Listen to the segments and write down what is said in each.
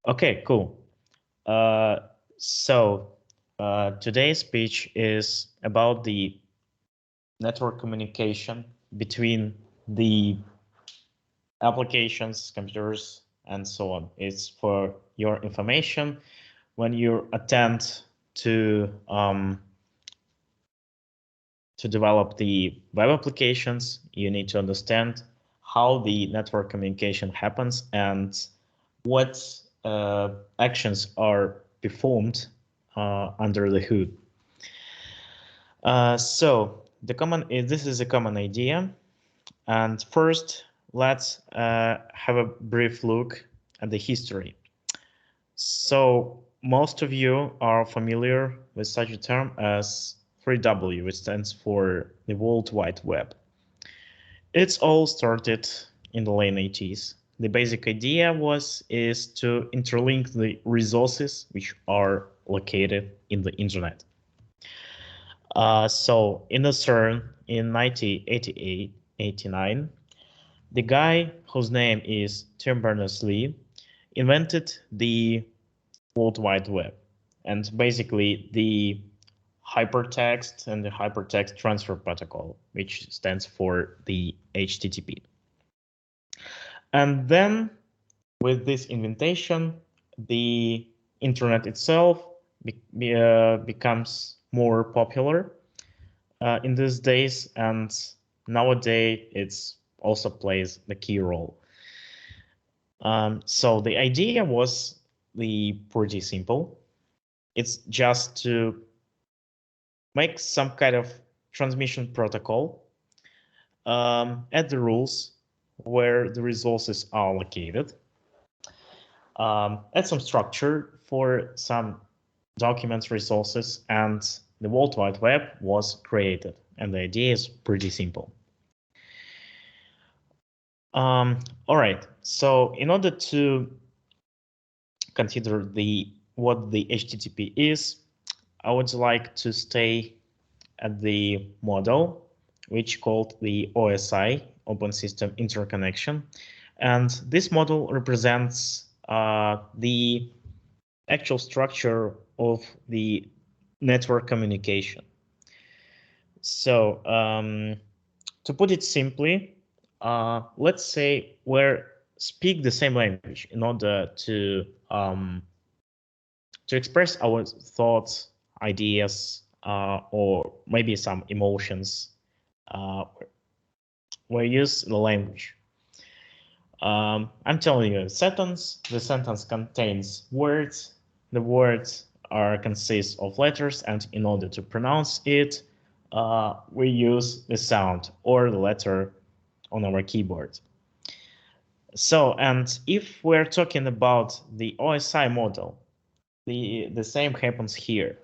Okay, cool. Uh, so today's speech is about the network communication between the applications, computers, and so on. It's for your information. When you attempt to develop the web applications, you need to understand how the network communication happens and what actions are performed under the hood. So this is a common idea. And first, let's have a brief look at the history. So most of you are familiar with such a term as 3W, which stands for the World Wide Web. It's all started in the late 80s. The basic idea is to interlink the resources which are located in the internet. So in the CERN in 1988-89, the guy whose name is Tim Berners-Lee invented the World Wide Web, and basically the hypertext and the hypertext transfer protocol, which stands for the HTTP. And then with this invention, the internet itself becomes more popular in these days, and nowadays it's also plays the key role. So the idea was pretty simple. It's just to make some kind of transmission protocol, add the rules where the resources are located, add some structure for some documents resources, and the World Wide Web was created. And the idea is pretty simple. All right, so in order to consider what the HTTP is, I would like to stay at the model, which called the OSI, Open System Interconnection. And this model represents the actual structure of the network communication. So to put it simply, let's say we speak the same language in order to express our thoughts, ideas, or maybe some emotions. We use the language. I'm telling you a sentence. The sentence contains words. The words consist of letters, and in order to pronounce it, we use the sound or the letter on our keyboard. So, and if we're talking about the OSI model, the same happens here.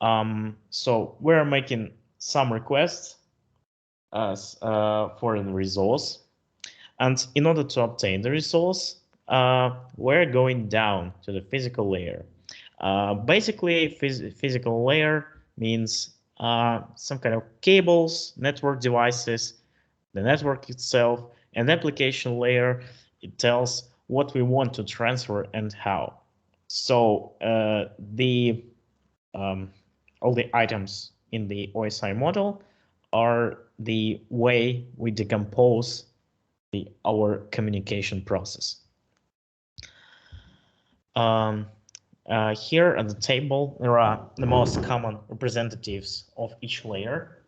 So we're making some requests as for the resource, and in order to obtain the resource, we're going down to the physical layer. Basically, physical layer means some kind of cables, network devices, the network itself, and application layer. It tells what we want to transfer and how. So all the items in the OSI model are the way we decompose our communication process. Here at the table, there are the most common representatives of each layer,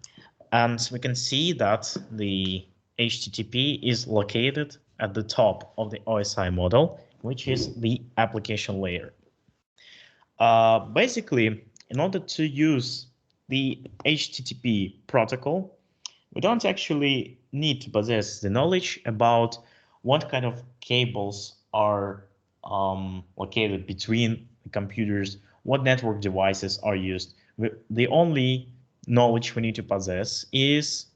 and we can see that the HTTP is located at the top of the OSI model, which is the application layer. Basically, in order to use the HTTP protocol, we don't actually need to possess the knowledge about what kind of cables are located between the computers, what network devices are used. The only knowledge we need to possess is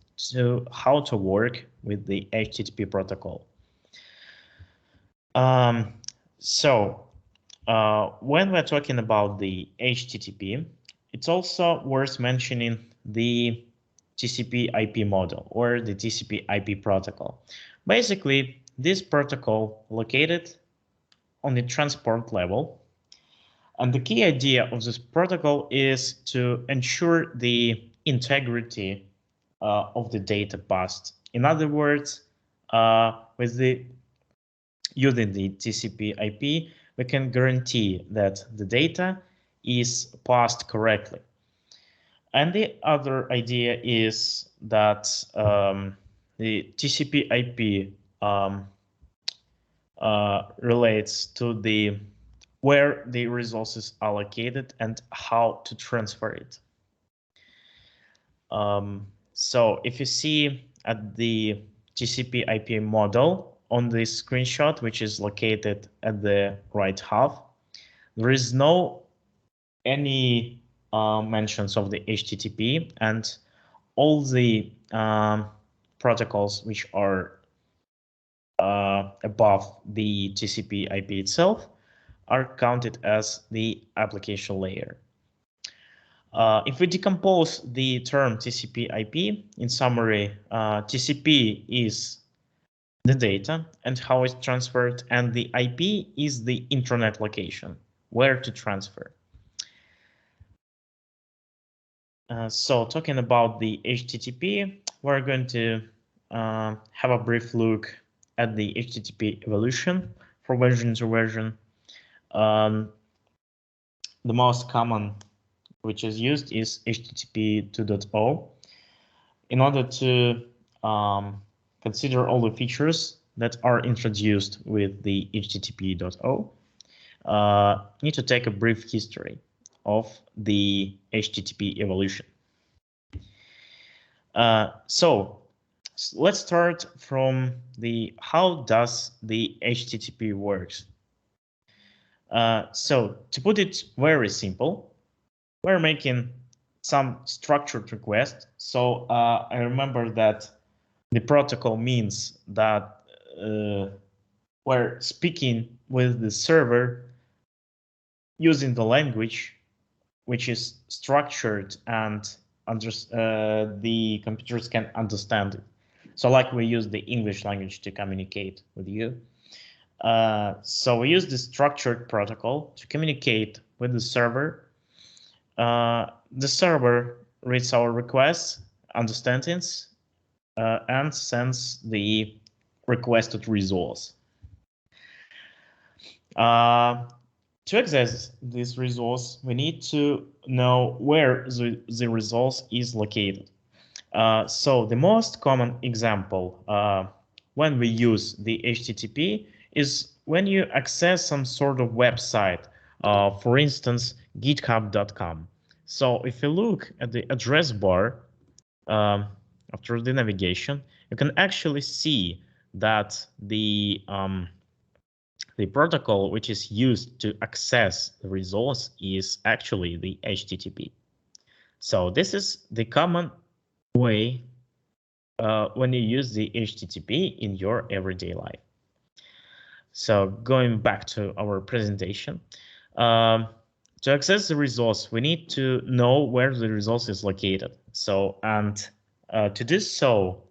how to work with the HTTP protocol. When we're talking about the HTTP, it's also worth mentioning the TCP/IP model or the TCP/IP protocol. Basically, this protocol located on the transport level. And the key idea of this protocol is to ensure the integrity of the data passed. In other words, using the TCP/IP, we can guarantee that the data is passed correctly. And the other idea is that the TCP/IP relates to the where the resources are located and how to transfer it. So if you see at the TCP/IP model on this screenshot, which is located at the right half, there is no any mentions of the HTTP, and all the protocols which are above the TCP/IP itself are counted as the application layer. If we decompose the term TCP/IP, in summary, TCP is the data and how it's transferred, and the IP is the intranet location, where to transfer. So talking about the HTTP, we're going to have a brief look at the HTTP evolution from version to version. The most common which is used is HTTP 2.0. In order to consider all the features that are introduced with the HTTP.0, need to take a brief history of the HTTP evolution. So let's start from the how does the HTTP works. So to put it very simple, we're making some structured request. So I remember that the protocol means that we're speaking with the server using the language which is structured and the computers can understand it. So like we use the English language to communicate with you. So we use the structured protocol to communicate with the server. The server reads our requests, understands it, and sends the requested resource. To access this resource, we need to know where the resource is located. So the most common example when we use the HTTP is when you access some sort of website, for instance, github.com. So if you look at the address bar after the navigation, you can actually see that the protocol which is used to access the resource is actually the HTTP. So this is the common way when you use the HTTP in your everyday life. So going back to our presentation, to access the resource, we need to know where the resource is located. So, and to do so,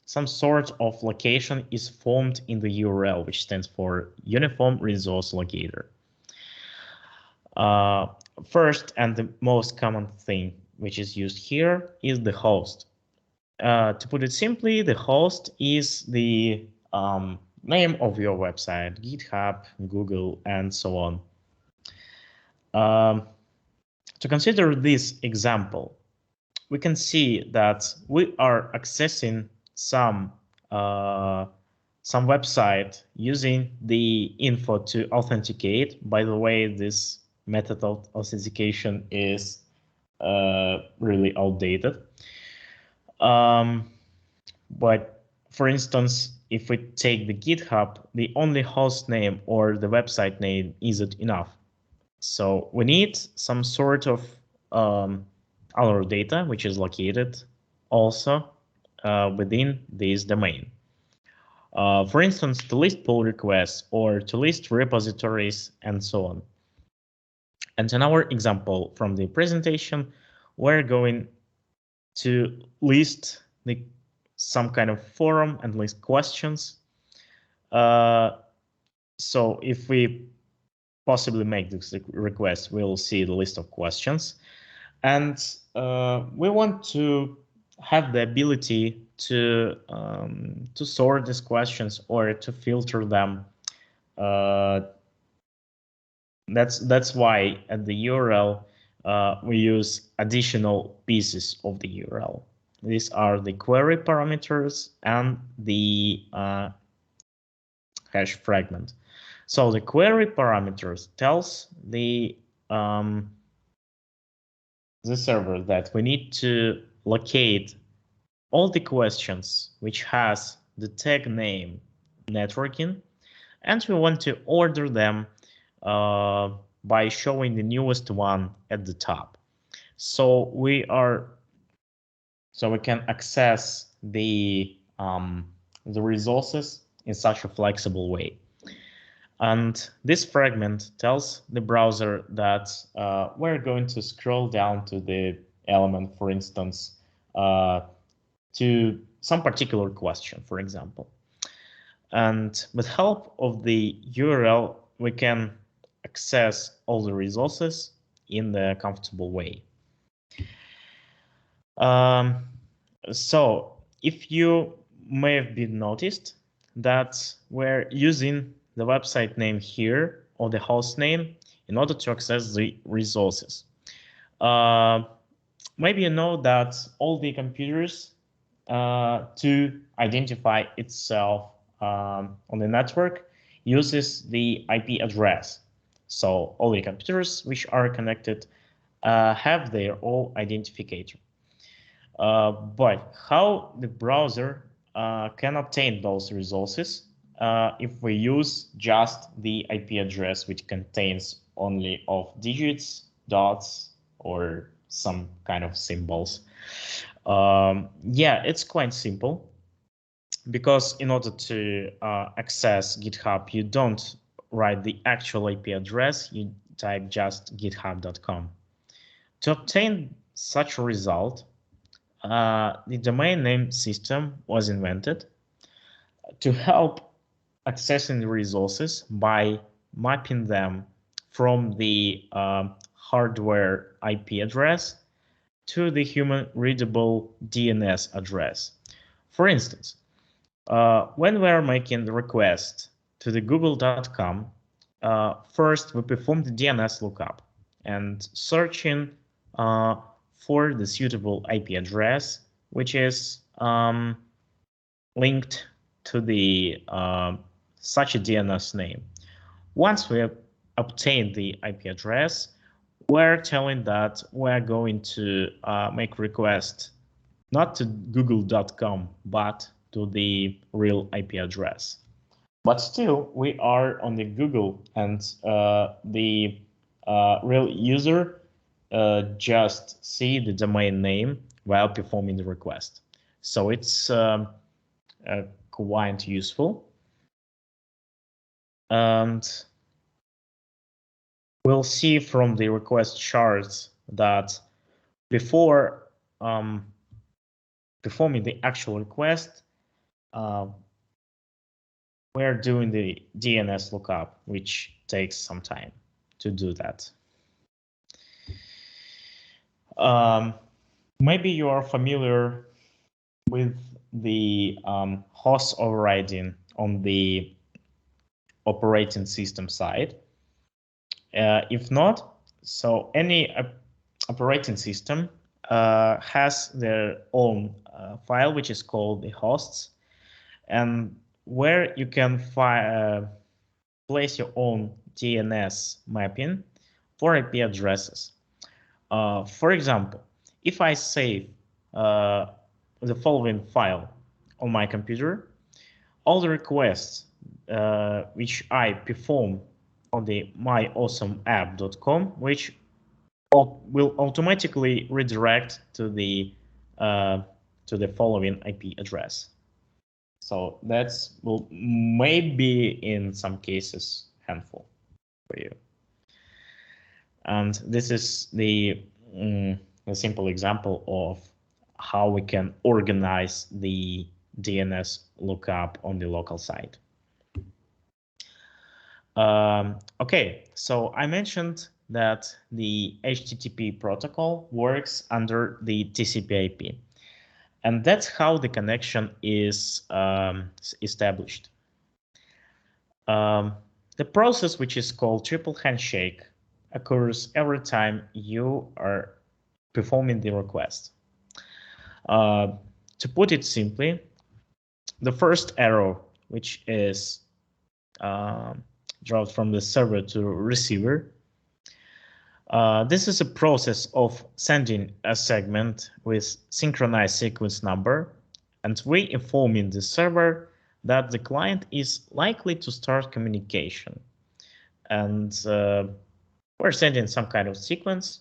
some sort of location is formed in the URL, which stands for Uniform Resource Locator. First, and the most common thing which is used here is the host. To put it simply, the host is the name of your website, GitHub, Google, and so on. To consider this example, we can see that we are accessing some website using the info to authenticate. By the way, this method of authentication is really outdated. But for instance, if we take the GitHub, the only host name or the website name isn't enough. So we need some sort of other data which is located also within this domain. For instance, to list pull requests or to list repositories and so on. And in our example from the presentation, we're going to list some kind of forum and list questions. So if we possibly make this request, we'll see the list of questions. And we want to have the ability to sort these questions or to filter them. That's why at the URL we use additional pieces of the URL. These are the query parameters and the hash fragment. So the query parameters tells the server that we need to locate all the questions which has the tag name networking, and we want to order them by showing the newest one at the top. So we can access the resources in such a flexible way. And this fragment tells the browser that we're going to scroll down to the element, for instance, to some particular question, for example. And with help of the URL, we can access all the resources in the comfortable way. So if you may have been noticed that we're using the website name here or the host name in order to access the resources. Maybe you know that all the computers to identify itself on the network uses the IP address. So all the computers which are connected have their own identificator. But how the browser can obtain those resources if we use just the IP address, which contains only of digits, dots, or some kind of symbols. Yeah, it's quite simple, because in order to access GitHub, you don't write the actual IP address, you type just github.com. To obtain such a result, the domain name system was invented to help accessing the resources by mapping them from the hardware IP address to the human readable DNS address. For instance, when we're making the request to the google.com, first we perform the DNS lookup and searching for the suitable IP address, which is linked to the such a DNS name. Once we have obtained the IP address, we're telling that we're going to make request not to google.com, but to the real IP address. But still, we are on the Google, and the real user just see the domain name while performing the request. So it's quite useful. And we'll see from the request charts that before performing the actual request, we're doing the DNS lookup, which takes some time to do that. Maybe you are familiar with the host overriding on the operating system side. If not, so any operating system has their own file, which is called the hosts, and where you can place your own DNS mapping for IP addresses. For example, if I save the following file on my computer, all the requests which I perform on the myawesomeapp.com, which will automatically redirect to the following IP address. So that's will maybe in some cases handful for you. And this is the a simple example of how we can organize the DNS lookup on the local side. Okay, so I mentioned that the HTTP protocol works under the TCP/IP, and that's how the connection is established. The process, which is called triple handshake, occurs every time you are performing the request. To put it simply, the first arrow, which is drawn from the server to receiver, this is a process of sending a segment with synchronized sequence number, and we informing the server that the client is likely to start communication. And we're sending some kind of sequence.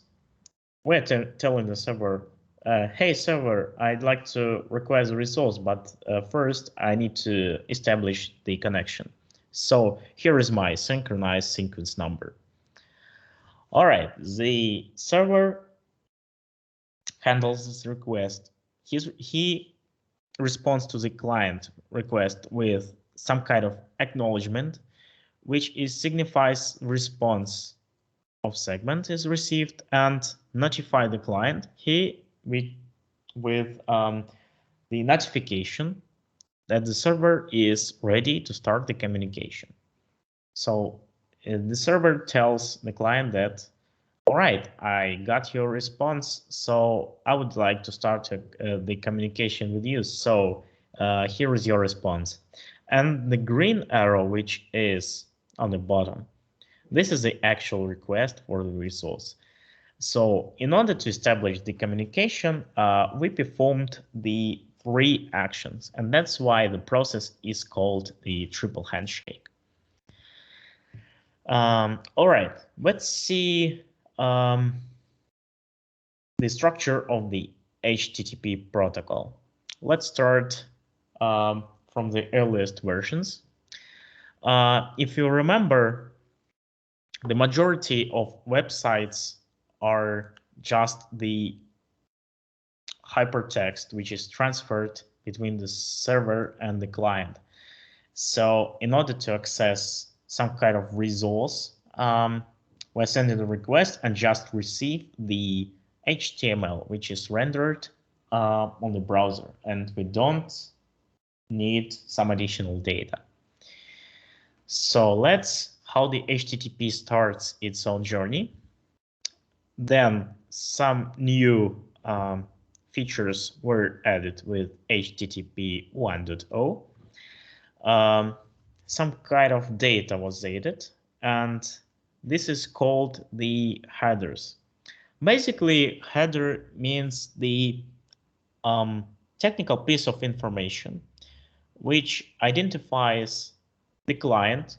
We're telling the server, hey server, I'd like to request a resource, but first I need to establish the connection. So here is my synchronized sequence number. All right, the server handles this request. He responds to the client request with some kind of acknowledgement, which signifies response of segment is received, and notify the client with the notification that the server is ready to start the communication. So the server tells the client that, all right, I got your response, so I would like to start the communication with you. So here is your response. And the green arrow, which is on the bottom, this is the actual request for the resource. So in order to establish the communication, we performed the 3 actions, and that's why the process is called the triple handshake. All right, let's see the structure of the HTTP protocol. Let's start from the earliest versions. If you remember, the majority of websites are just the hypertext which is transferred between the server and the client. So in order to access some kind of resource, we're sending a request and just receive the HTML which is rendered on the browser, and we don't need some additional data. So let's how the HTTP starts its own journey. Then some new features were added with HTTP 1.0. Some kind of data was added, and this is called the headers. Basically, header means the technical piece of information which identifies the client,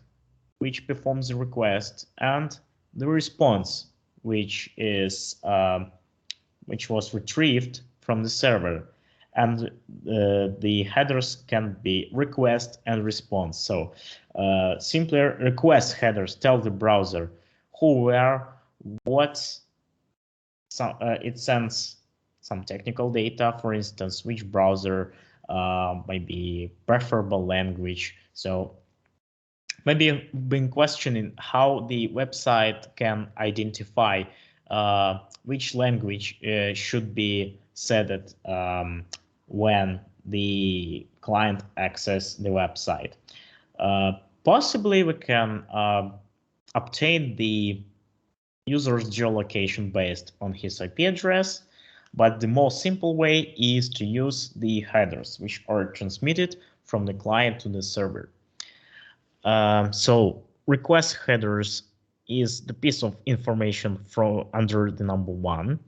which performs the request, and the response, which was retrieved from the server. And the headers can be request and response. So simpler request headers tell the browser who, where, what. It sends some technical data, for instance, which browser might be preferable language. So maybe you've been questioning how the website can identify which language should be set when the client access the website. Possibly we can obtain the user's geolocation based on his IP address, but the most simple way is to use the headers, which are transmitted from the client to the server. So request headers is the piece of information from under the number 1,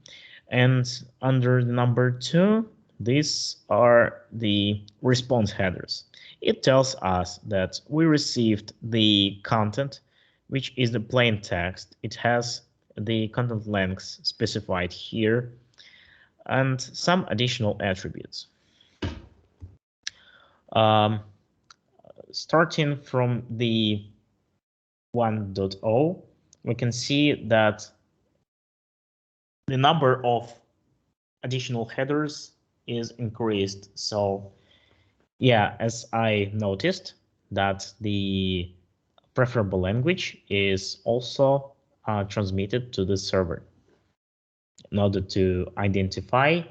and under the number 2, these are the response headers. It tells us that we received the content, which is the plain text. It has the content length specified here and some additional attributes. Starting from the 1.0, we can see that the number of additional headers is increased. So yeah, as I noticed that the preferable language is also transmitted to the server in order to identify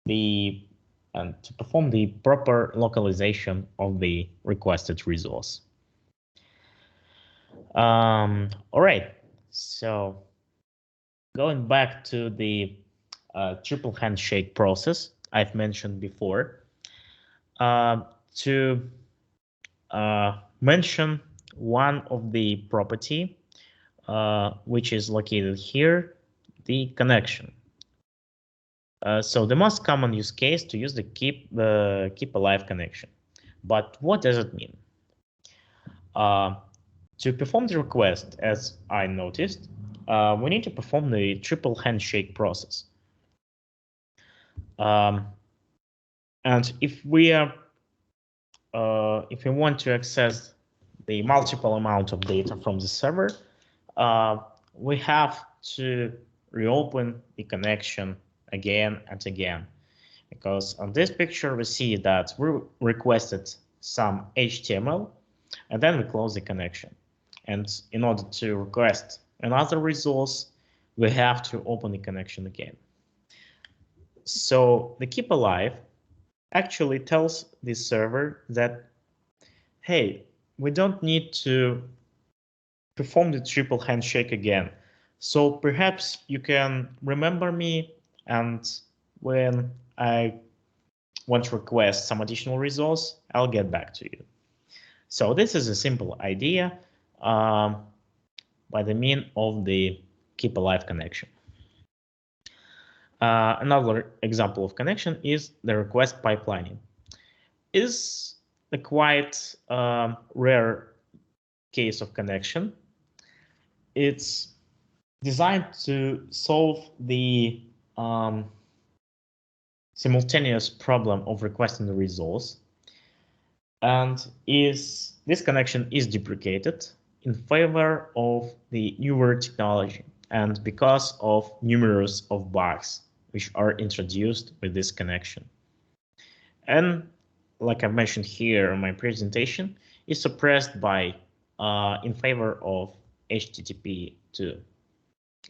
and to perform the proper localization of the requested resource. All right, so going back to the triple handshake process I've mentioned before, to mention one of the property which is located here, the connection. So the most common use case to use the keep alive connection. But what does it mean? To perform the request, as I noticed, we need to perform the triple handshake process. And if we want to access the multiple amount of data from the server, we have to reopen the connection again and again, because on this picture we see that we requested some HTML and then we close the connection. And in order to request another resource, we have to open the connection again. So the keep alive actually tells the server that, hey, we don't need to perform the triple handshake again. So perhaps you can remember me, and when I want to request some additional resource, I'll get back to you. So this is a simple idea by the mean of the keep alive connection. Another example of connection is the request pipelining. Is a quite rare case of connection. It's designed to solve the simultaneous problem of requesting the resource, and this connection is deprecated in favor of the newer technology and because of numerous of bugs which are introduced with this connection. And like I mentioned here in my presentation, is suppressed by in favor of HTTP 2.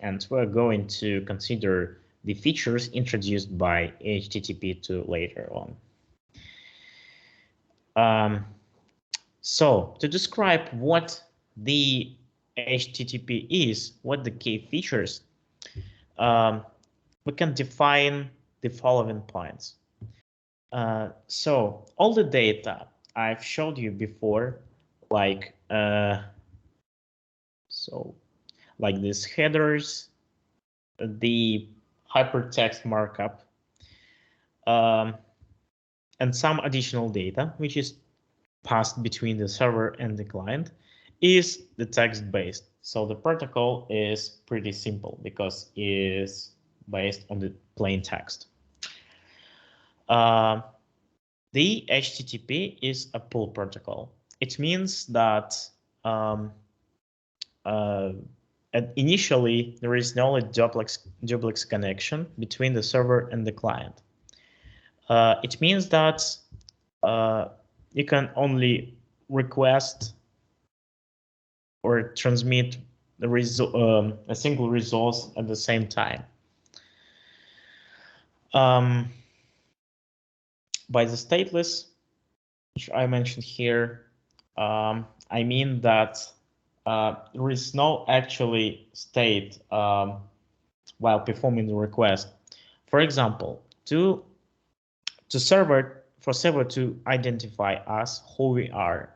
And we're going to consider the features introduced by HTTP 2 later on. So to describe what the HTTP is, what the key features, we can define the following points. So all the data I've showed you before, like these headers, the hypertext markup, and some additional data, which is passed between the server and the client, is the text-based. So the protocol is pretty simple because it is based on the plain text. The HTTP is a pull protocol. It means that initially there is no duplex connection between the server and the client. It means that you can only request or transmit the a single resource at the same time. By the stateless, which I mentioned here, I mean that there is no actually state while performing the request. For example, for server to identify us, who we are,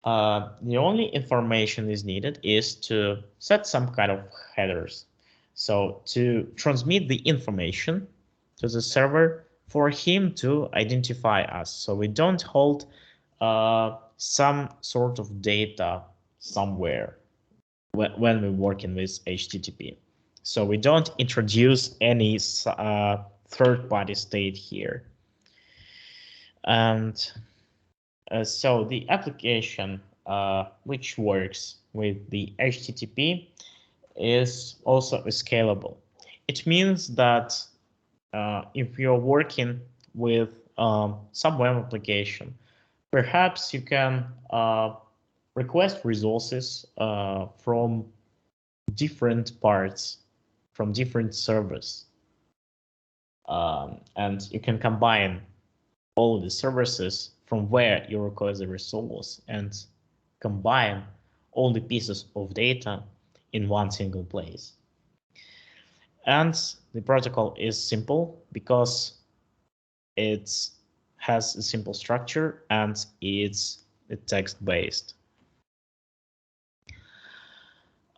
the only information is needed is to set some kind of headers. So to transmit the information to the server for him to identify us. So we don't hold some sort of data somewhere when we're working with HTTP. So we don't introduce any third-party state here. And so the application which works with the HTTP is also scalable. It means that if you're working with some web application, perhaps you can request resources from different parts, from different servers. And you can combine all the services from where you request the resource and combine all the pieces of data in one single place. And the protocol is simple because it has a simple structure and it's text-based.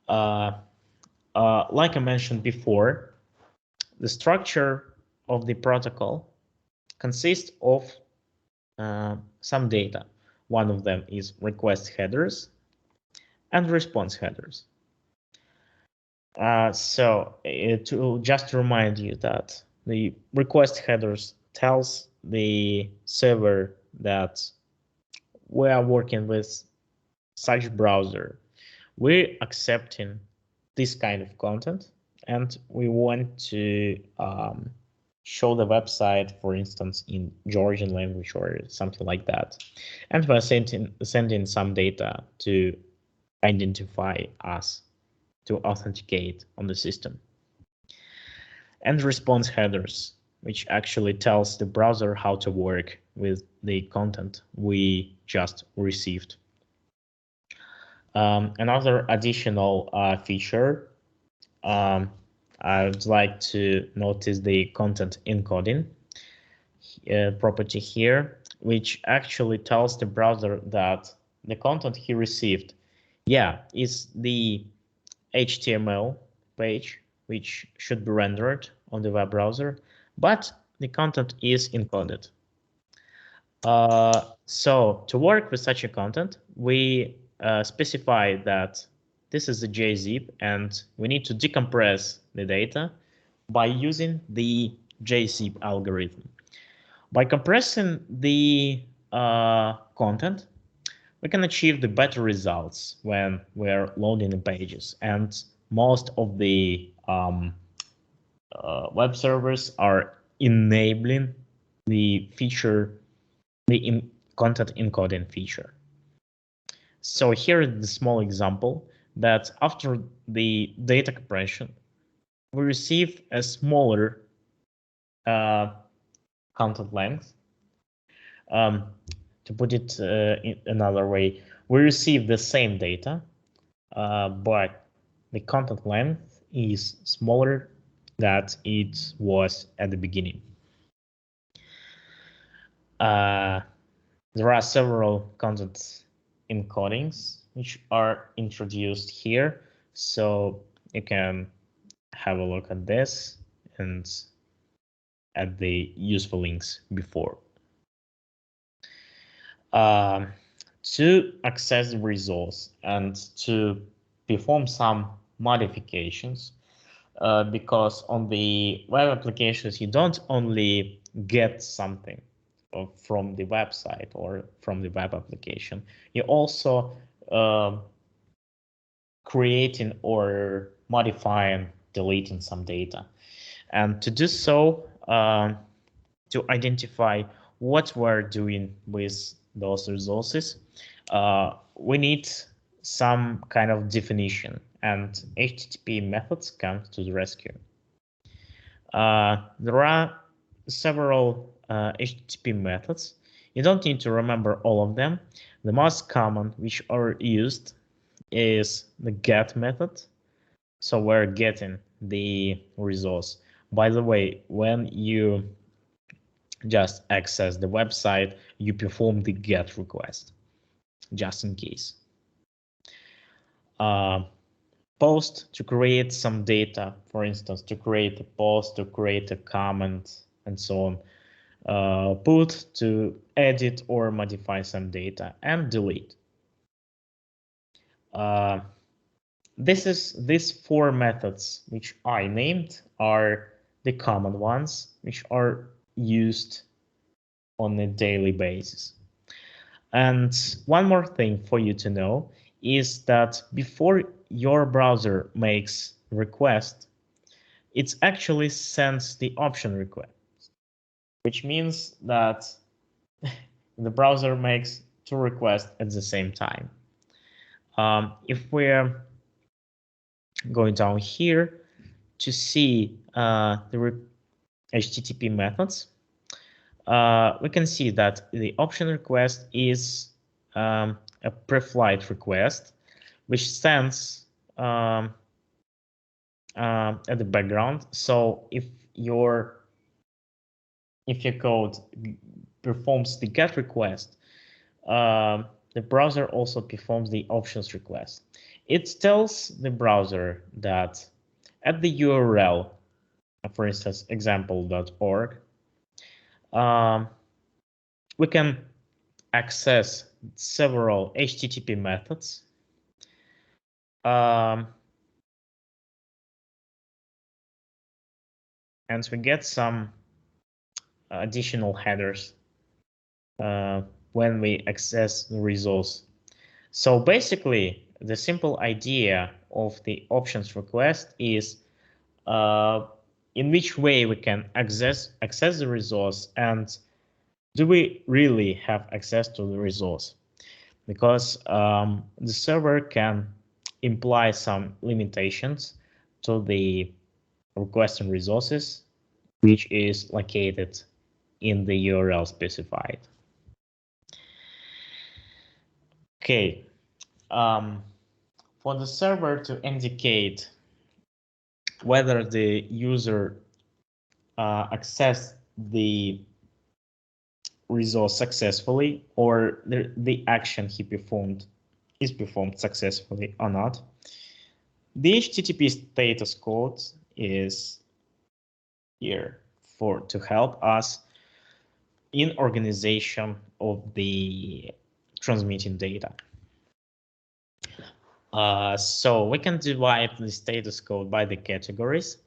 Like I mentioned before, the structure of the protocol consists of some data. One of them is request headers and response headers. Just to remind you that the request headers tells the server that we are working with such browser. We're accepting this kind of content and we want to show the website, for instance, in Georgian language or something like that. And we're sending some data to identify us, to authenticate on the system. And response headers, which actually tells the browser how to work with the content we just received. Another additional feature, I would like to notice the content encoding property here, which actually tells the browser that the content he received, is the HTML page, which should be rendered on the web browser, but the content is encoded. So to work with such a content, we specify that this is a JZip and we need to decompress the data by using the JZip algorithm. By compressing the content, we can achieve the better results when we're loading the pages. And most of the web servers are enabling the feature, the content encoding feature. So here is the small example that after the data compression, we receive a smaller content length. To put it in another way, we receive the same data, but the content length is smaller than it was at the beginning. There are several content encodings which are introduced here, so you can have a look at this and at the useful links before. To access the resource and to perform some modifications, because on the web applications you don't only get something from the website or from the web application, you also creating or modifying, deleting some data. And to do so, to identify what we're doing with those resources, we need some kind of definition, and HTTP methods come to the rescue. There are several HTTP methods. You don't need to remember all of them. The most common which are used is the get method. So we're getting the resource. By the way, when you just access the website, you perform the get request, just in case. Post to create some data, for instance, to create a post, to create a comment, and so on. Put to edit or modify some data, and delete. These four methods which I named are the common ones which are used on a daily basis. And one more thing for you to know is that before your browser makes request, it actually sends the option request, which means that the browser makes two requests at the same time. If we're going down here to see the HTTP methods, we can see that the option request is a pre-flight request, which sends at the background. So if your code performs the GET request, the browser also performs the options request. It tells the browser that at the URL, for instance, example.org, we can access several HTTP methods. And we get some additional headers when we access the resource. So basically, the simple idea of the options request is in which way we can access the resource, and do we really have access to the resource? Because the server can imply some limitations to the requested resources, which is located in the URL specified. Okay, for the server to indicate whether the user accessed the resource successfully, or the action he performed is performed successfully or not, the HTTP status code is here to help us in organization of the transmitting data. So we can divide the status code by the categories.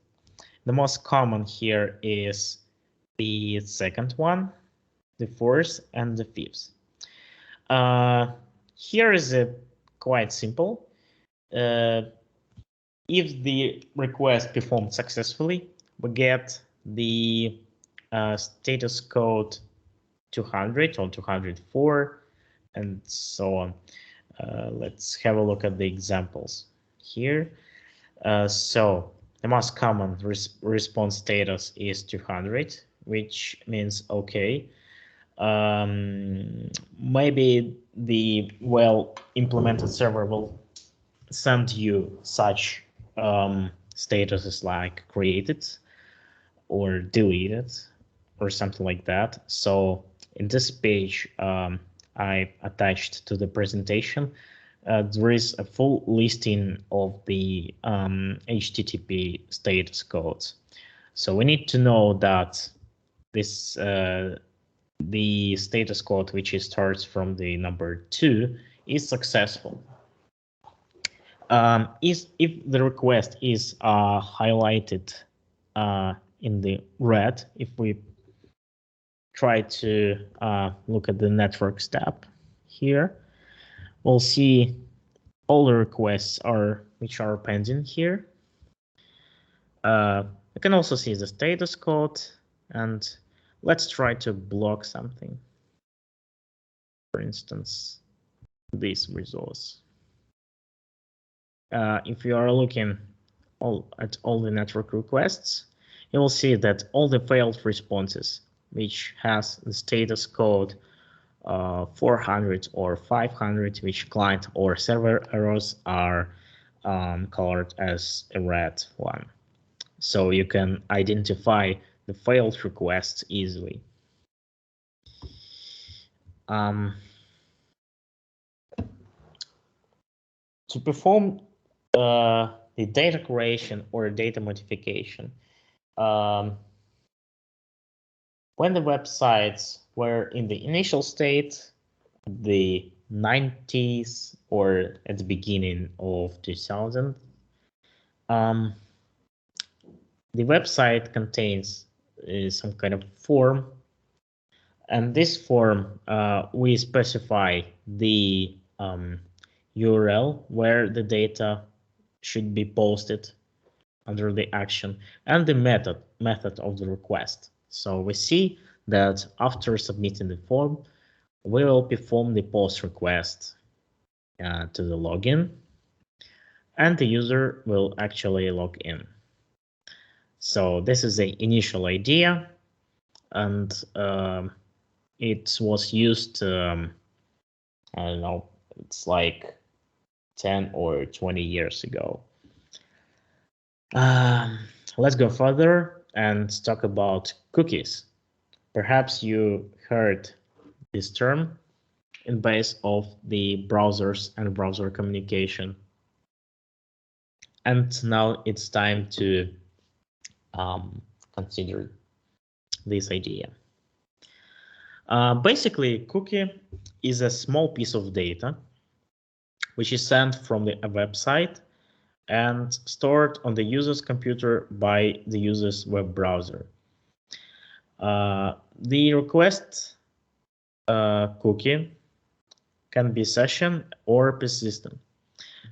The most common here is the second one, the fourth, and the fifth. Here is quite simple. If the request performed successfully, we get the status code 200 or 204, and so on. Let's have a look at the examples here. So the most common response status is 200, which means okay. Maybe the well-implemented server will send you such statuses like created or deleted or something like that. So in this page I attached to the presentation, there is a full listing of the HTTP status codes. So we need to know that this the status code, which starts from the number 2, is successful. If the request is highlighted in the red, if we try to look at the networks tab here, we'll see all the requests which are pending here. We can also see the status code, and let's try to block something. For instance, this resource. If you are looking at all the network requests, you will see that all the failed responses, which has the status code 400 or 500, which client or server errors are colored as a red one. So you can identify the failed requests easily. To perform the data creation or data modification, when the websites were in the initial state, the 90s or at the beginning of 2000, the website contains some kind of form, and this form we specify the URL where the data should be posted under the action and the method of the request. So we see that after submitting the form, we will perform the post request to the login, and the user will actually log in. So this is the initial idea, and it was used, I don't know, it's like 10 or 20 years ago. Let's go further and talk about cookies. Perhaps you heard this term in base of the browsers and browser communication. And now it's time to consider this idea. Basically, cookie is a small piece of data which is sent from a website and stored on the user's computer by the user's web browser. The request cookie can be session or persistent.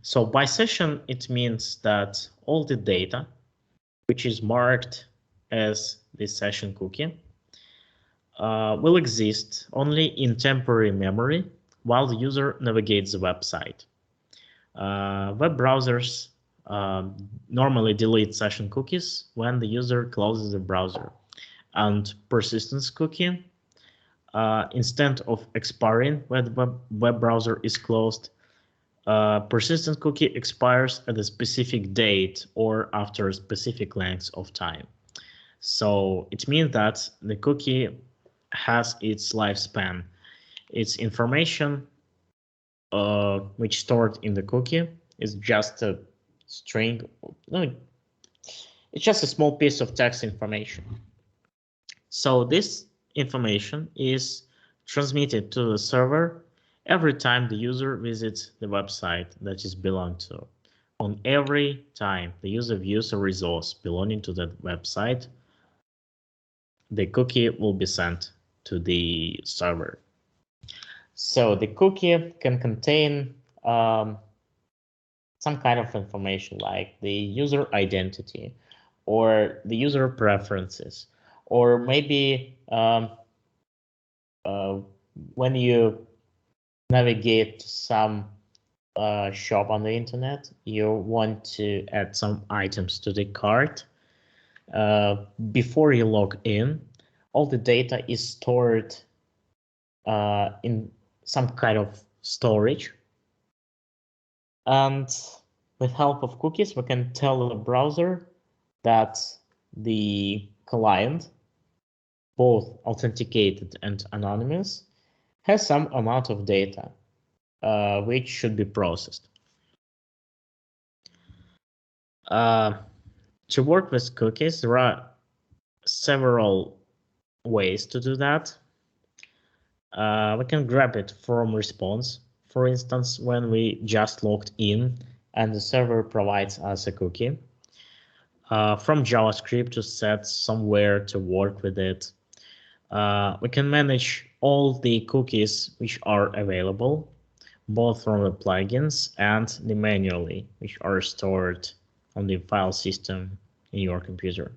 So by session, it means that all the data which is marked as the session cookie will exist only in temporary memory while the user navigates the website. Web browsers normally delete session cookies when the user closes the browser, and persistence cookie, instead of expiring when the web browser is closed, persistent cookie expires at a specific date or after a specific length of time. So it means that the cookie has its lifespan. Its information which stored in the cookie is just a string. No, it's just a small piece of text information. So this information is transmitted to the server every time the user visits the website that is belonged to. On every time the user views a resource belonging to that website, the cookie will be sent to the server. So the cookie can contain some kind of information like the user identity or the user preferences, or maybe when you navigate to some shop on the internet, you want to add some items to the cart. Before you log in, all the data is stored in some kind of storage. And with help of cookies, we can tell the browser that the client, both authenticated and anonymous, has some amount of data which should be processed. To work with cookies, there are several ways to do that. We can grab it from response. For instance, when we just logged in and the server provides us a cookie. From JavaScript to set somewhere to work with it. We can manage all the cookies which are available, both from the plugins and the manually, which are stored on the file system in your computer.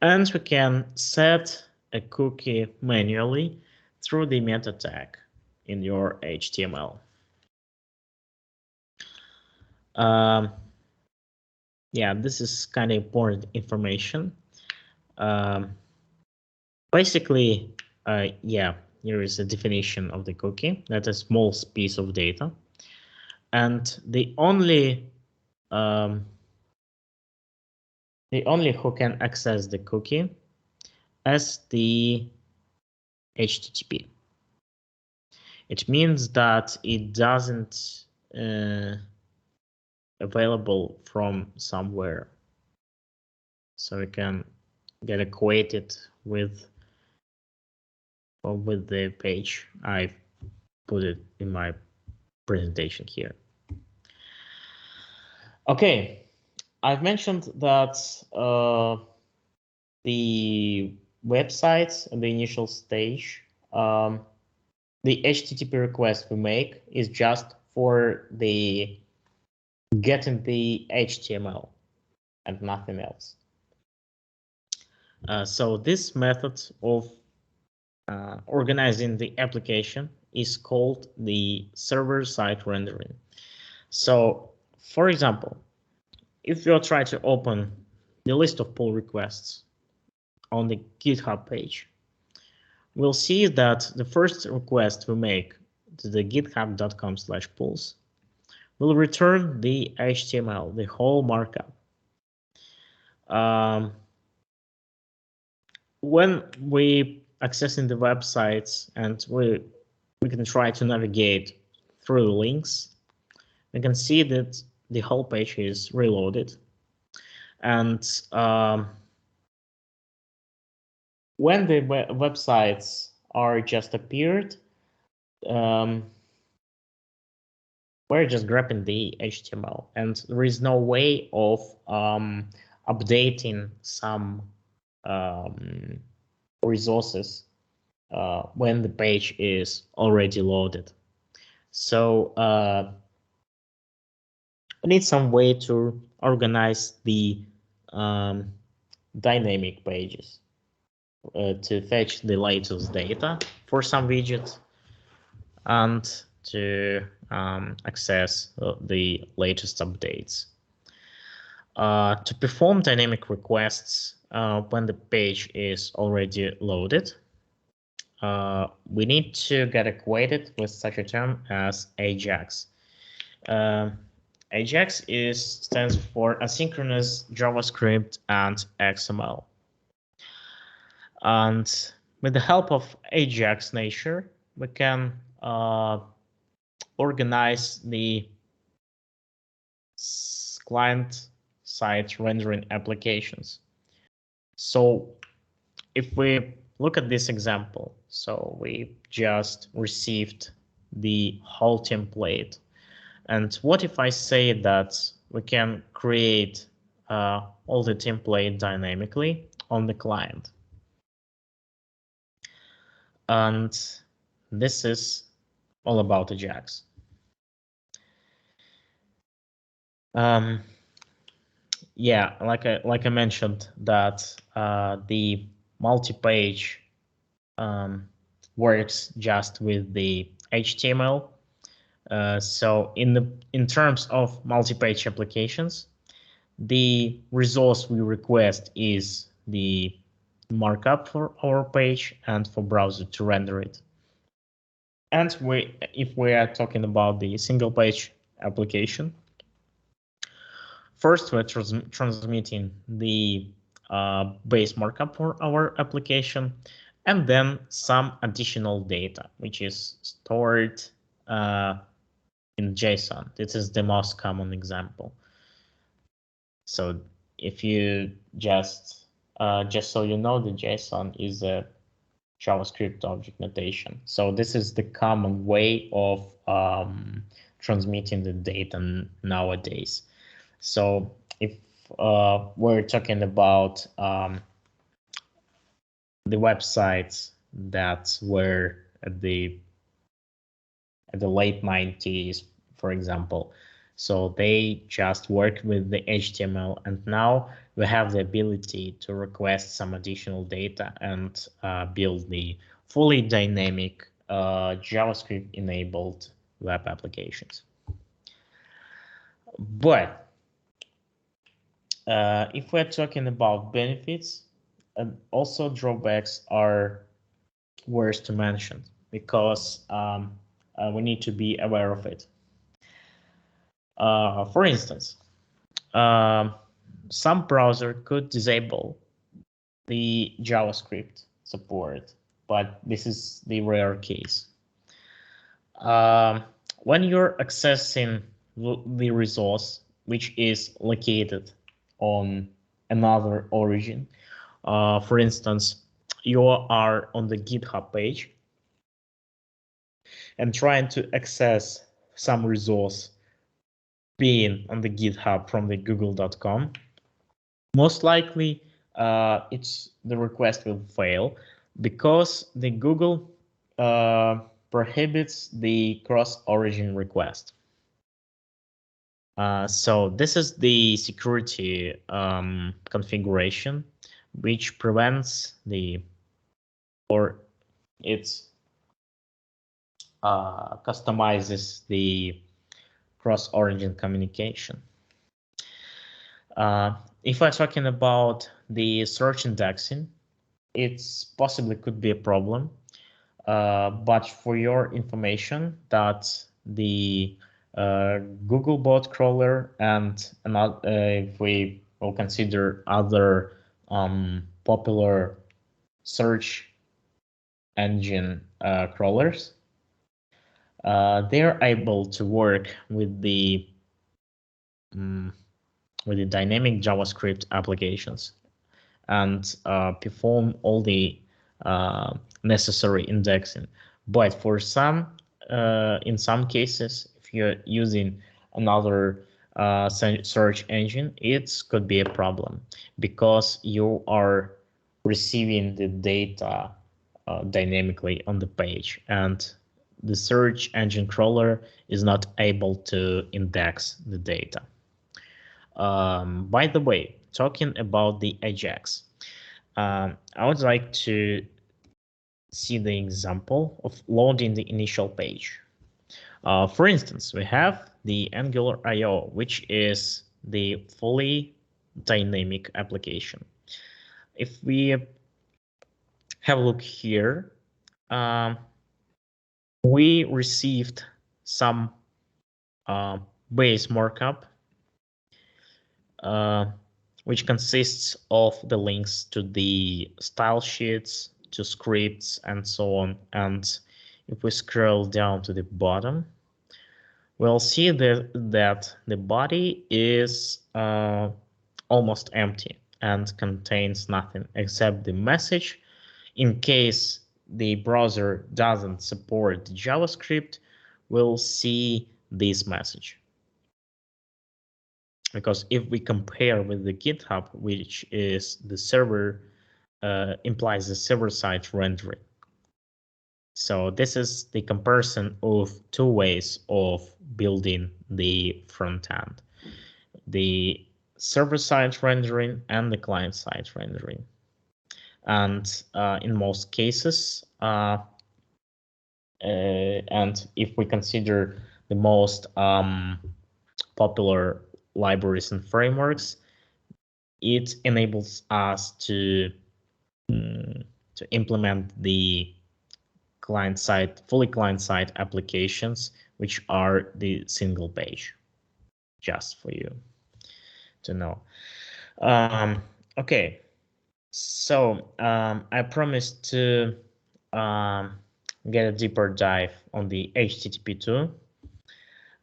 And we can set a cookie manually through the meta tag in your HTML. Yeah, this is kind of important information. Basically, yeah, here is a definition of the cookie. That's a small piece of data. And the only who can access the cookie as the HTTP. It means that it doesn't available from somewhere. So we can get acquainted with the page. I've put it in my presentation here. Okay, I've mentioned that the websites in the initial stage, the HTTP request we make is just for the getting the HTML and nothing else. So this method of organizing the application is called the server-side rendering. So, for example, if you try to open the list of pull requests on the GitHub page, we'll see that the first request we make to the github.com/pulls will return the HTML, the whole markup. When we accessing the websites and we can try to navigate through the links, we can see that the whole page is reloaded. And when the websites are just appeared, we're just grabbing the HTML, and there is no way of updating some resources when the page is already loaded. So we need some way to organize the dynamic pages to fetch the latest data for some widgets and to access the latest updates. To perform dynamic requests when the page is already loaded, we need to get acquainted with such a term as AJAX. AJAX stands for Asynchronous JavaScript and XML. And with the help of AJAX nature, we can organize the client-side rendering applications. So if we look at this example, so we just received the whole template. And what if I say that we can create all the template dynamically on the client? And this is all about AJAX. Yeah, like I mentioned that the multi-page works just with the HTML. So in terms of multi-page applications, the resource we request is the markup for our page and for browser to render it. And if we are talking about the single page application, first we're transmitting the base markup for our application, and then some additional data, which is stored in JSON. This is the most common example. So if you just so you know, the JSON is a JavaScript object notation. So this is the common way of transmitting the data nowadays. So if we're talking about the websites that were at the late 90s, for example, so they just work with the HTML, and now we have the ability to request some additional data and build the fully dynamic JavaScript enabled web applications. But if we're talking about benefits, also drawbacks are worth to mention, because we need to be aware of it. For instance, some browser could disable the JavaScript support, but this is the rare case. When you're accessing the resource which is located on another origin, for instance, you are on the GitHub page and trying to access some resource being on the GitHub from the google.com, most likely the request will fail because the Google prohibits the cross-origin request. So this is the security configuration which prevents it's customizes the cross-origin communication. If we're talking about the search indexing, it's possibly could be a problem. But for your information, that the Googlebot crawler and another, if we will consider other popular search engine crawlers, they are able to work with the dynamic JavaScript applications and perform all the necessary indexing. But for some, in some cases, if you're using another search engine, it could be a problem because you are receiving the data dynamically on the page, and the search engine crawler is not able to index the data. By the way, talking about the Ajax, I would like to see the example of loading the initial page. For instance, we have the Angular IO, which is the fully dynamic application. If we have a look here, we received some base markup, which consists of the links to the style sheets, to scripts, and so on. And if we scroll down to the bottom, we'll see that the body is almost empty and contains nothing except the message. In case the browser doesn't support JavaScript, we'll see this message. Because if we compare with the GitHub, which is the server, implies the server-side rendering. So this is the comparison of two ways of building the front end: the server-side rendering and the client-side rendering. And in most cases, and if we consider the most popular libraries and frameworks, it enables us to implement the fully client-side applications, which are the single page, just for you to know. Okay, so I promised to get a deeper dive on the HTTP2,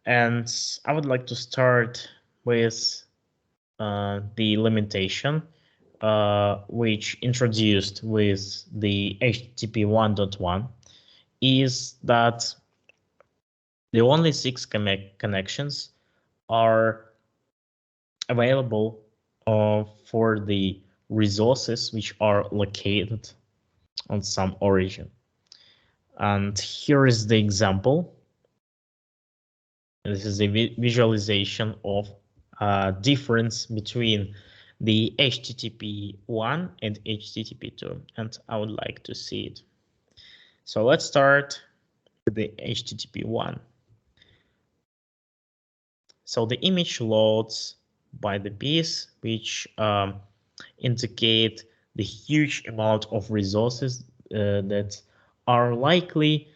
and I would like to start with the limitation which introduced with the HTTP 1.1 is that the only 6 connections are available for the resources which are located on some origin. And here is the example. This is a visualization of difference between the HTTP 1 and HTTP 2, and I would like to see it. So let's start with the HTTP 1. So the image loads by the piece, which indicate the huge amount of resources that are likely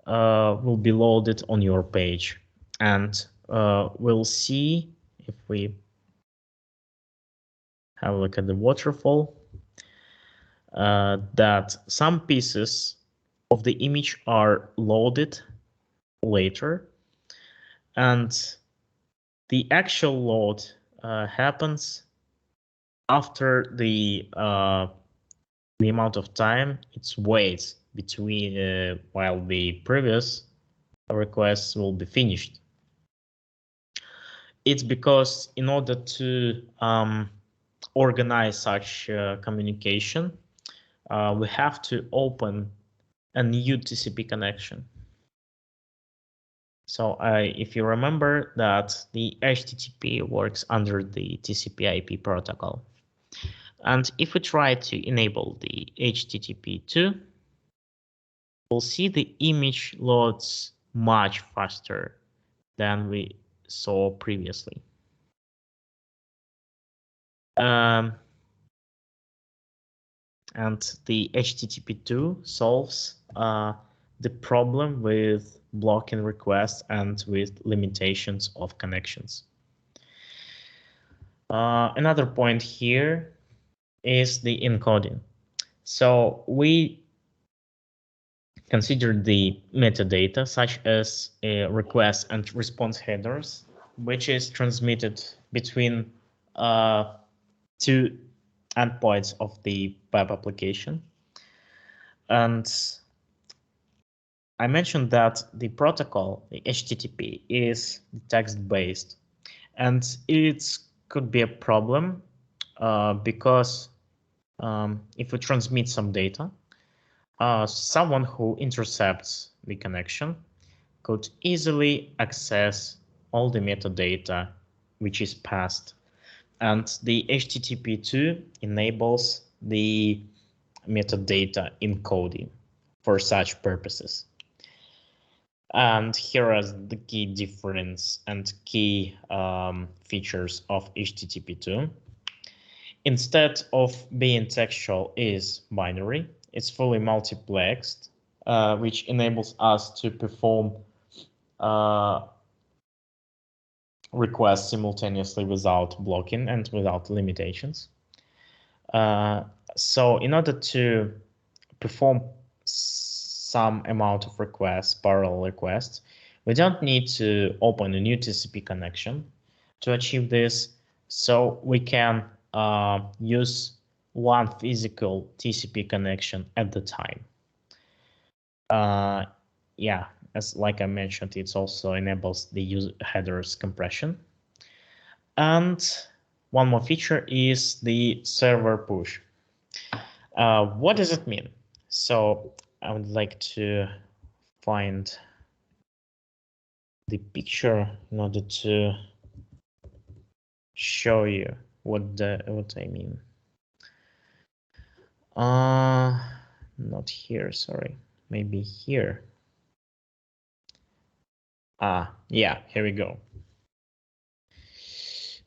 will be loaded on your page. And we'll see, if we have a look at the waterfall, that some pieces of the image are loaded later, and the actual load happens after the amount of time it waits between while the previous requests will be finished. It's because in order to organize such communication, we have to open a new TCP connection. So if you remember that the HTTP works under the TCP/IP protocol. And if we try to enable the HTTP2, we'll see the image loads much faster than we saw previously. And the HTTP2 solves the problem with blocking requests and with limitations of connections. Another point here is the encoding. So we consider the metadata such as request and response headers, which is transmitted between two endpoints of the web application. And I mentioned that the protocol, the HTTP, is text-based, and it could be a problem because if we transmit some data, someone who intercepts the connection could easily access all the metadata which is passed. And the HTTP2 enables the metadata encoding for such purposes. And here are the key difference and key features of HTTP2. Instead of being textual, is binary. It's fully multiplexed, which enables us to perform requests simultaneously without blocking and without limitations. So in order to perform some amount of requests, parallel requests, we don't need to open a new TCP connection to achieve this. So we can use one physical TCP connection at the time. Yeah, as like I mentioned, it also enables the user headers compression. And one more feature is the server push. What does it mean? So I would like to find the picture in order to show you what I mean. Not here, sorry. Maybe here. Yeah, here we go.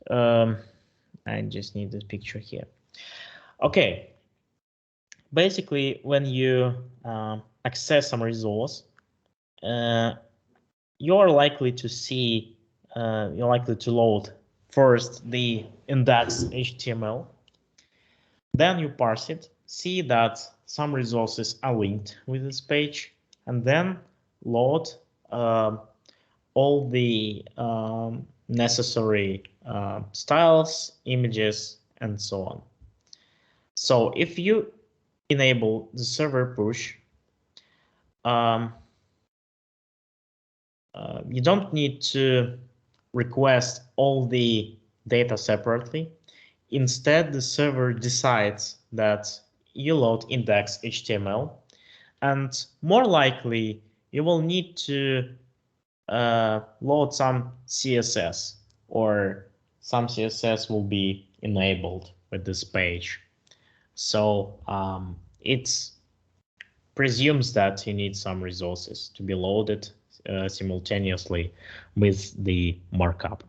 I just need this picture here. Okay. Basically, when you access some resource, you're likely to see, you're likely to load first the index HTML, then you parse it, see that some resources are linked with this page, and then load all the necessary styles, images, and so on. So if you enable the server push, you don't need to request all the data separately. Instead, the server decides that you load index HTML, and more likely you will need to load some CSS, or some CSS will be enabled with this page. So it presumes that you need some resources to be loaded simultaneously with the markup.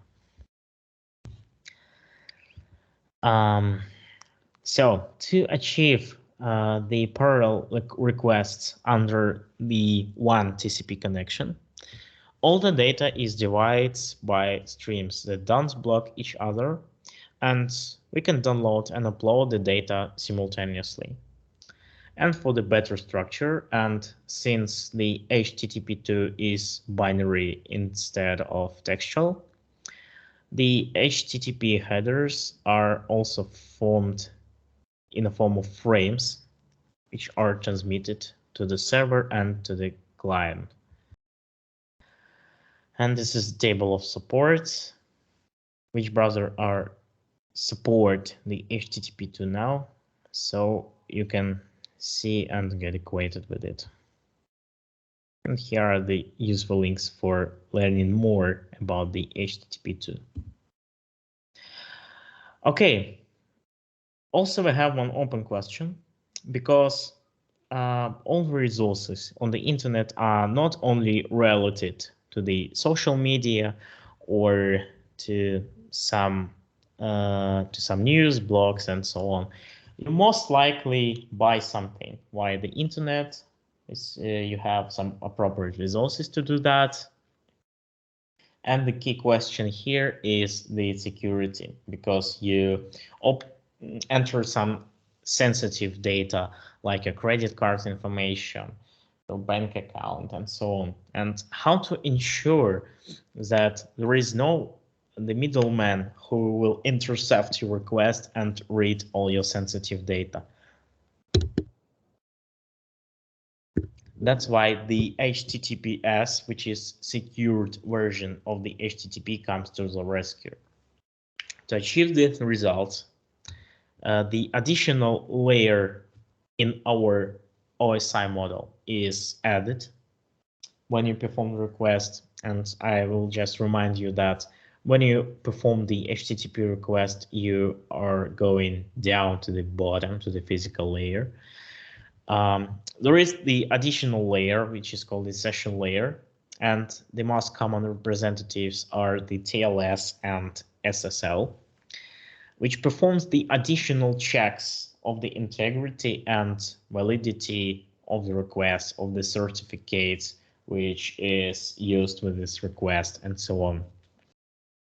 So to achieve the parallel requests under the one TCP connection, all the data is divided by streams that don't block each other, and we can download and upload the data simultaneously. And for the better structure, and since the HTTP2 is binary instead of textual, the HTTP headers are also formed in the form of frames, which are transmitted to the server and to the client. And this is the table of supports, which browser are support the HTTP2 now, so you can see and get acquainted with it. And here are the useful links for learning more about the HTTP2. Okay, also we have one open question, because all the resources on the internet are not only related to the social media or to some news blogs and so on. You most likely buy something via the internet. You have some appropriate resources to do that. And the key question here is the security, because you enter some sensitive data like your credit card information, your bank account, and so on. And how to ensure that there is no the middleman who will intercept your request and read all your sensitive data. That's why the HTTPS, which is secured version of the HTTP, comes to the rescue. To achieve these results, the additional layer in our OSI model is added when you perform the request. And I will just remind you that when you perform the HTTP request, you are going down to the bottom, to the physical layer. There is the additional layer, which is called the session layer, and the most common representatives are the TLS and SSL, which performs the additional checks of the integrity and validity of the request, of the certificates which is used with this request, and so on.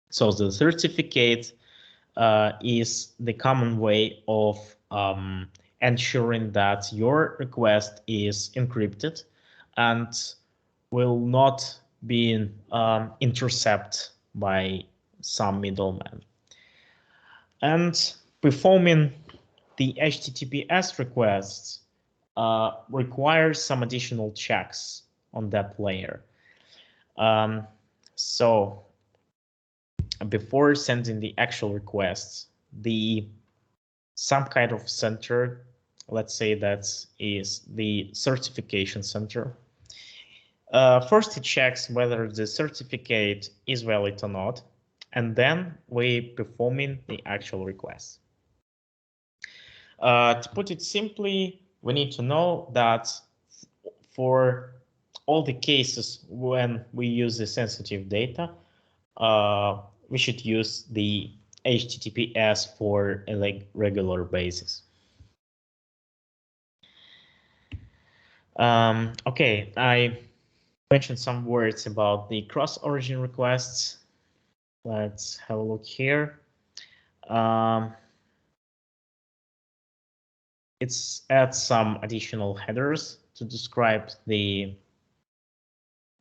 So the certificate is the common way of ensuring that your request is encrypted and will not be intercepted by some middleman. And performing the HTTPS requests requires some additional checks on that layer. So before sending the actual requests, some kind of center, let's say that is the certification center. First, it checks whether the certificate is valid or not, and then we performing the actual request. To put it simply, we need to know that for all the cases when we use the sensitive data, we should use the HTTPS for a regular basis. Okay, I mentioned some words about the cross-origin requests. Let's have a look here. It's adds some additional headers to describe the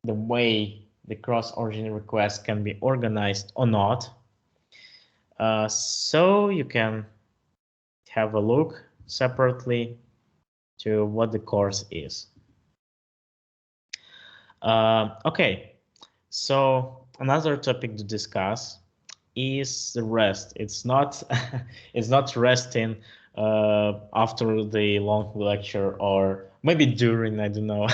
way the cross-origin request can be organized or not. So you can have a look separately to what the course is. Okay, so another topic to discuss is the rest. It's not it's not resting after the long lecture or maybe during, I don't know.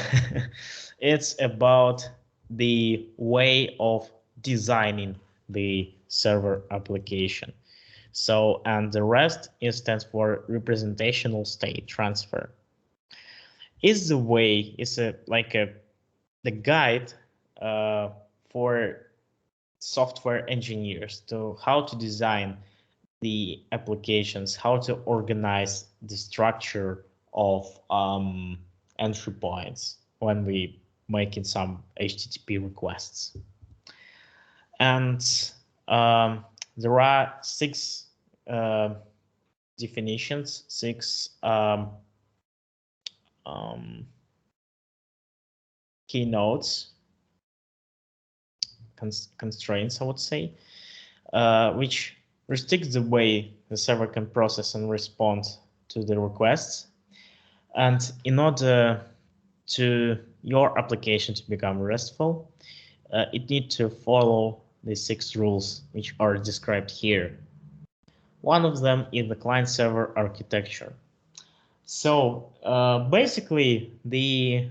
It's about the way of designing the server application. So, and the REST stands for representational state transfer. Is the way, is the guide for software engineers to how to design the applications, how to organize the structure of entry points when we making some HTTP requests. And there are 6 definitions, 6 keynotes, constraints, I would say, which restricts the way the server can process and respond to the requests. And in order to your application to become RESTful, it needs to follow the 6 rules which are described here. One of them is the client-server architecture. So basically, the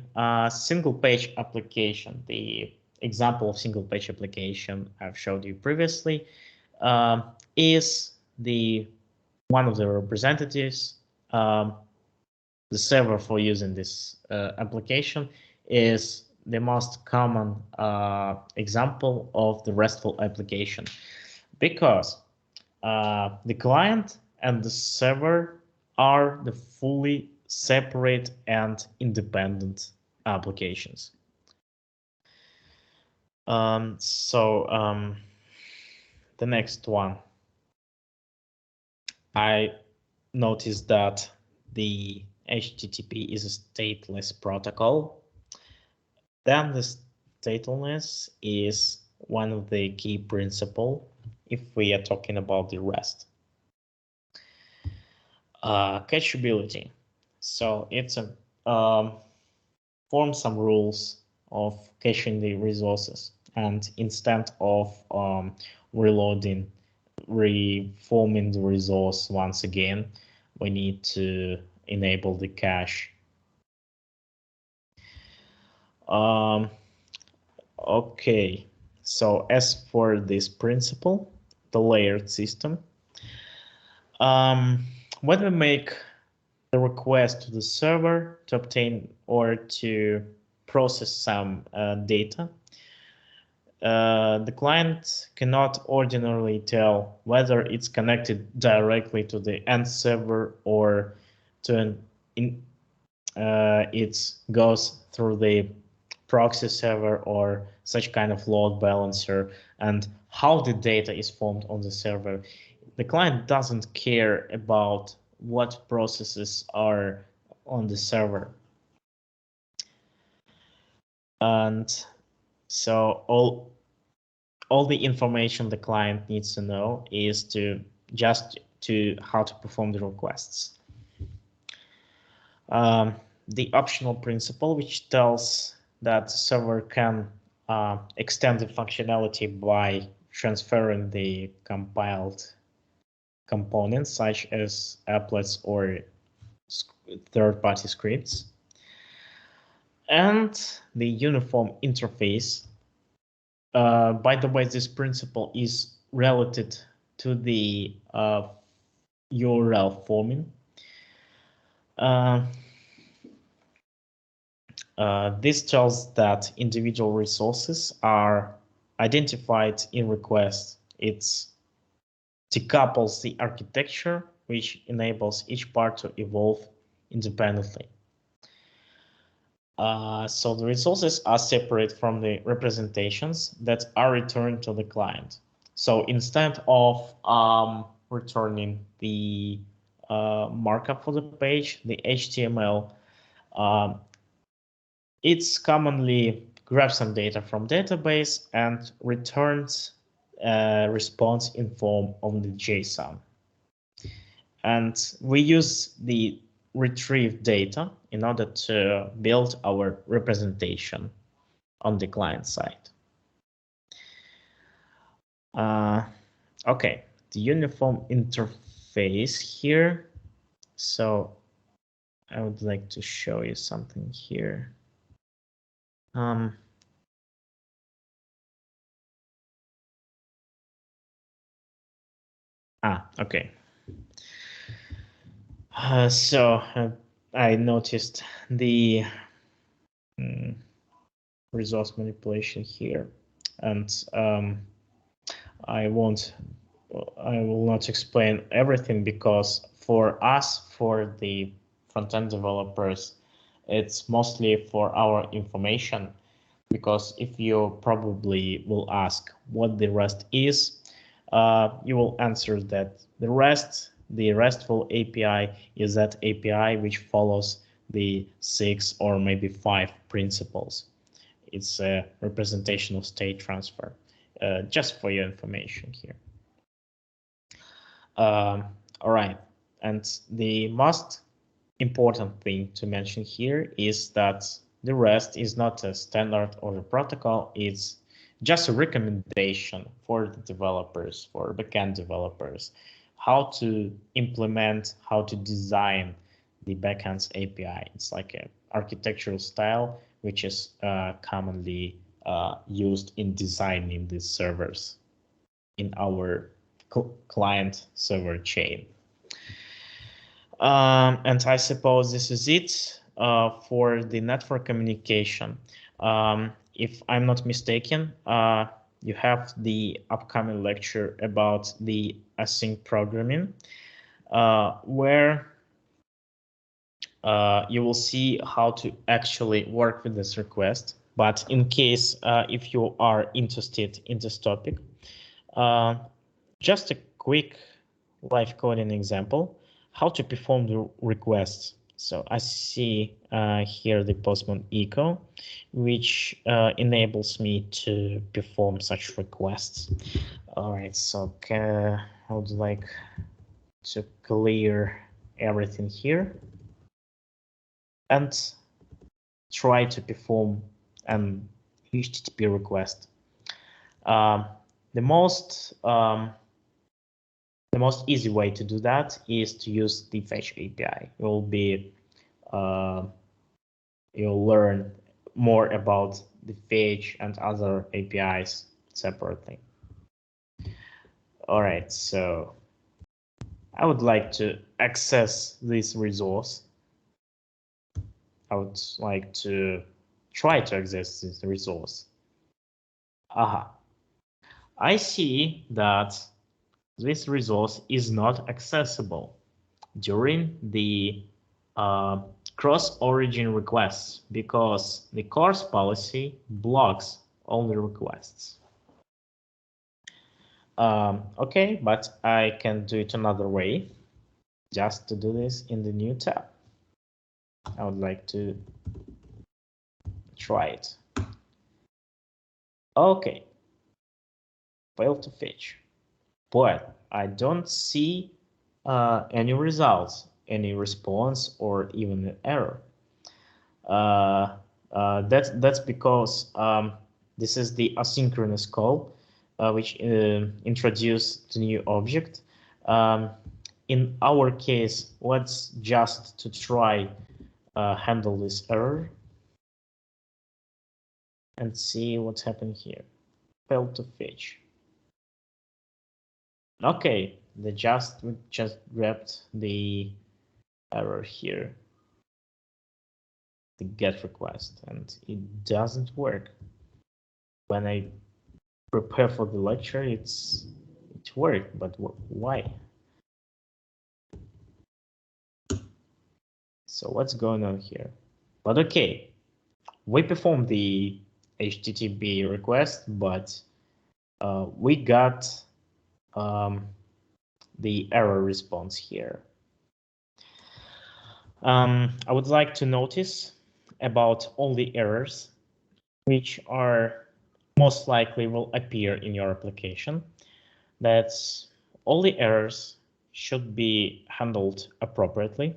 single-page application, the example of single-page application I've showed you previously, is one of the representatives the server for using this application is the most common example of the RESTful application, because the client and the server are the fully separate and independent applications. The next one, I noticed that the HTTP is a stateless protocol. Then the statelessness is one of the key principles if we are talking about the REST. Cacheability. So it's a form some rules of caching the resources, and instead of reloading, reforming the resource once again, we need to enable the cache. Okay, so as for this principle, the layered system, when we make the request to the server to obtain or to process some data, the client cannot ordinarily tell whether it's connected directly to the end server or to it goes through the proxy server or such kind of load balancer, and how the data is formed on the server. The client doesn't care about what processes are on the server. And so all the information the client needs to know is just how to perform the requests. The optional principle, which tells that the server can extend the functionality by transferring the compiled components such as applets or third-party scripts. And the uniform interface. By the way, this principle is related to the URL forming. This tells that individual resources are identified in request. It decouples the architecture, which enables each part to evolve independently. So the resources are separate from the representations that are returned to the client. So instead of returning the markup for the page, the HTML, it's commonly grabs some data from database and returns a response in form of the JSON. And we use the retrieved data in order to build our representation on the client side. Okay, the uniform interface here. So I would like to show you something here. Okay. I noticed the resource manipulation here, and I will not explain everything, because for us, for the front-end developers, it's mostly for our information. Because if you probably will ask what the REST is, you will answer that the RESTful API is that API which follows the 6 or maybe 5 principles. It's a representation of state transfer, just for your information here. All right, and the most important thing to mention here is that the REST is not a standard or a protocol. It's just a recommendation for the developers, for backend developers, how to implement, how to design the backend's API. It's like an architectural style, which is commonly used in designing these servers in our client server chain. And I suppose this is it for the network communication. If I'm not mistaken, you have the upcoming lecture about the async programming, where you will see how to actually work with this request. But in case if you are interested in this topic, just a quick live coding example, how to perform the requests. So I see here the Postman echo, which enables me to perform such requests. All right, so I would like to clear everything here and try to perform an HTTP request. The most easy way to do that is to use the fetch API. You'll learn more about the fetch and other APIs separately. All right, so I would like to access this resource. I would like to try to access this resource. Aha. I see that this resource is not accessible during the cross-origin requests because the course policy blocks all the requests. Okay, but I can do it another way. Just to do this in the new tab, I would like to try it. Okay, failed to fetch, but I don't see any results, any response, or even an error. That's because this is the asynchronous call, which introduced the new object. In our case, let's just to try handle this error and see what's happened here. Failed to fetch. Okay, we just grabbed the error here, the get request, and it doesn't work. When I prepare for the lecture, it worked, but why? So what's going on here? But okay, we performed the HTTP request, but we got the error response here. I would like to notice about all the errors which are most likely will appear in your application. That's all the errors should be handled appropriately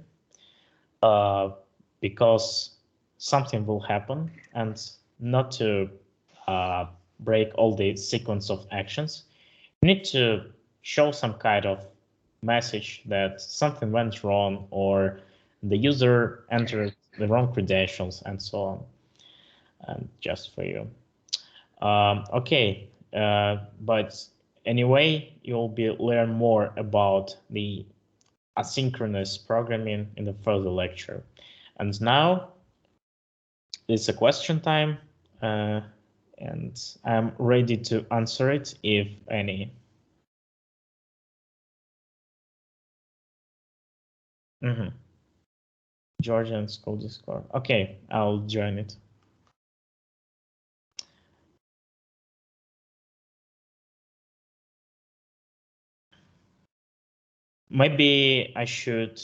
because something will happen, and not to break all the sequence of actions, you need to show some kind of message that something went wrong or the user entered the wrong credentials and so on. And just for you. Okay, but anyway, you'll be learn more about the asynchronous programming in the further lecture. And now it's a question time, and I'm ready to answer it if any. Georgian School Discord. Okay, I'll join it. Maybe I should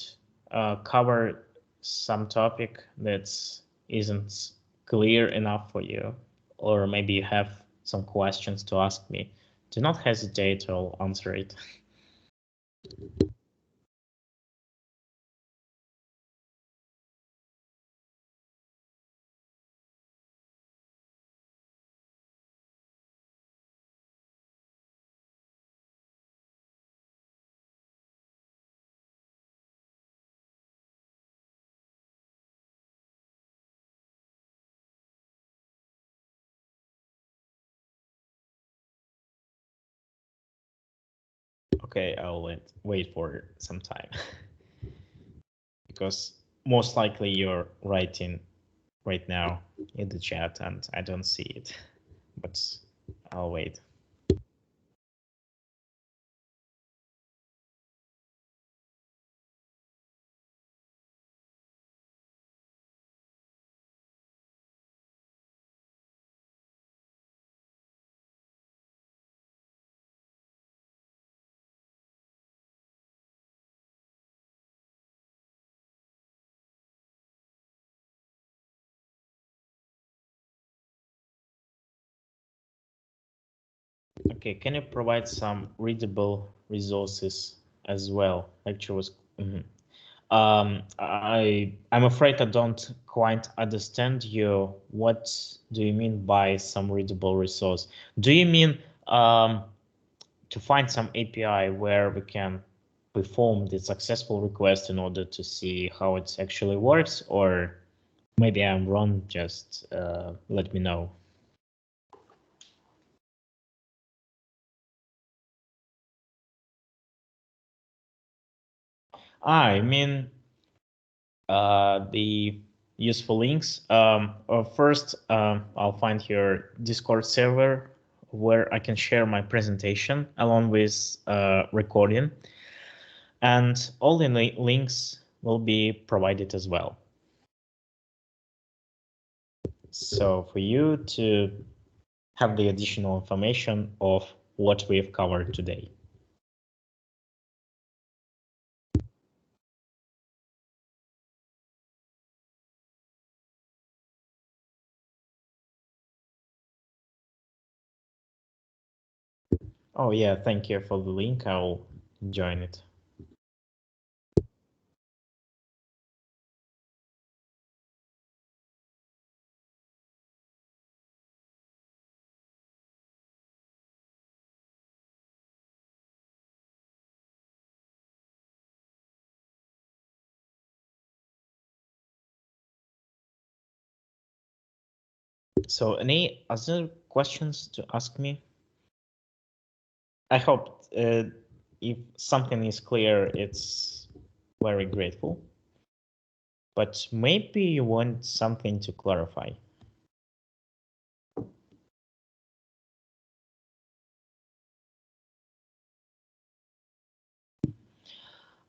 cover some topic that isn't clear enough for you, or maybe you have some questions to ask me. Do not hesitate, I'll answer it. Okay, I'll wait for some time. because most likely you're writing right now in the chat and I don't see it, but I'll wait. Okay, can you provide some readable resources as well? Lecture was. I'm afraid I don't quite understand you. What do you mean by some readable resource? Do you mean to find some API where we can perform the successful request in order to see how it actually works, or maybe I'm wrong? Just let me know. I mean the useful links. First, I'll find your Discord server where I can share my presentation along with recording, and all the links will be provided as well. So for you to have the additional information of what we've covered today. Oh yeah, thank you for the link. I'll join it. So any other questions to ask me? I hope if something is clear, it's very grateful. But maybe you want something to clarify.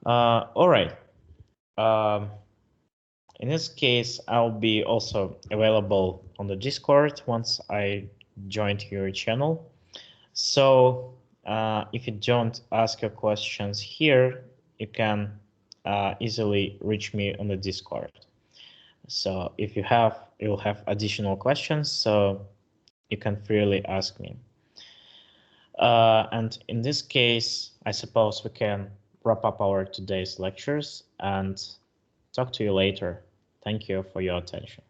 All right. In this case, I'll be also available on the Discord once I joined your channel. So if you don't ask your questions here, you can easily reach me on the Discord. So if you'll have additional questions, so you can freely ask me. And in this case, I suppose we can wrap up our today's lectures and talk to you later. Thank you for your attention.